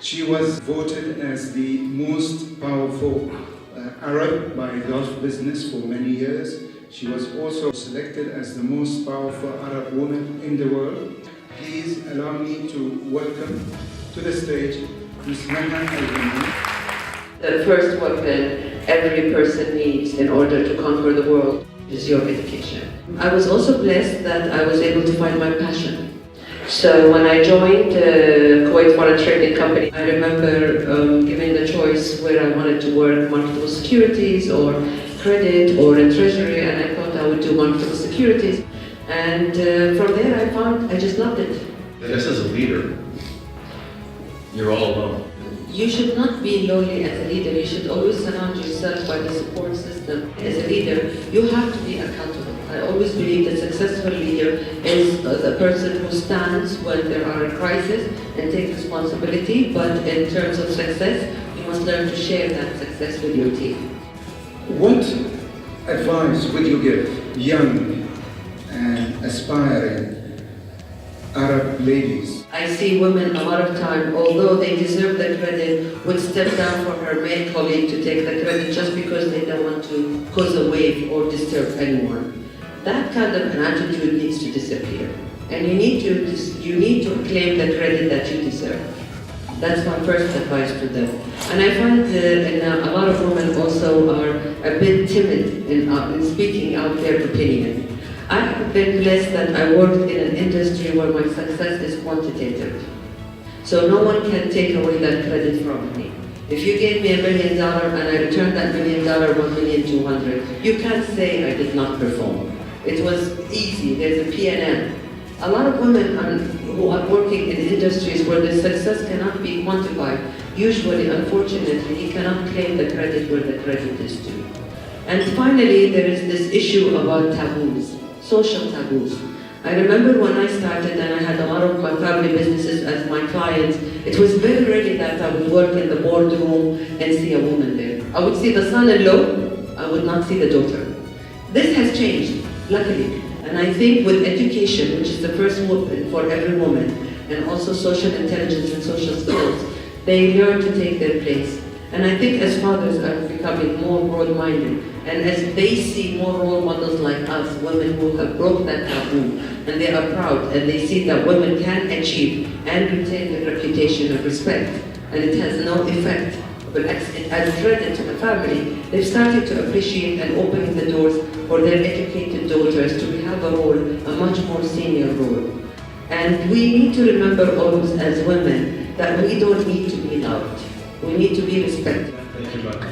She was voted as the most powerful Arab by Gulf Business for many years. She was also selected as the most powerful Arab woman in the world. Please allow me to welcome to the stage Ms. Maha Al-Ghunaim. The first weapon every person needs in order to conquer the world is your education. I was also blessed that I was able to find my passion. So when I joined Kuwait Foreign Trading Company, I remember given the choice where I wanted to work, marketable securities or credit or in treasury, and I thought I would do marketable securities. And from there I just loved it. I guess as a leader, you're all alone. You should not be lonely as a leader. You should always surround yourself by the support system. As a leader, you have to be accountable. I always believe that a successful leader is the person who stands when there are a crisis and takes responsibility, but in terms of success, you must learn to share that success with your team. What advice would you give young and aspiring Arab ladies? I see women a lot of time, although they deserve the credit, would step down from her male colleague to take the credit just because they don't want to cause a wave or disturb anyone. That kind of an attitude needs to disappear. And you need to claim the credit that you deserve. That's my first advice to them. And I find that a lot of women also are a bit timid in speaking out their opinion. I have been blessed that I worked in an industry where my success is quantitative. So no one can take away that credit from me. If you gave me $1 million and I returned that $1 million, 1,200,000, you can't say I did not perform. It was easy, there's a P&L. A lot of women who are working in industries where the success cannot be quantified, usually, unfortunately, you cannot claim the credit where the credit is due. And finally, there is this issue about taboos. Social taboos. I remember when I started and I had a lot of my family businesses as my clients, it was very rare that I would work in the boardroom and see a woman there. I would see the son-in-law, I would not see the daughter. This has changed, luckily. And I think with education, which is the first weapon for every woman, and also social intelligence and social skills, they learn to take their place. And I think as fathers are becoming more broad-minded, and as they see more role models like us, women who have broke that taboo, and they are proud, and they see that women can achieve and retain their reputation of respect, and it has no effect, but as credit to the family, they've started to appreciate and opening the doors for their educated daughters to have a role, a much more senior role. And we need to remember always as women that we don't need to be loved. We need to be respected. Thank you, Maha.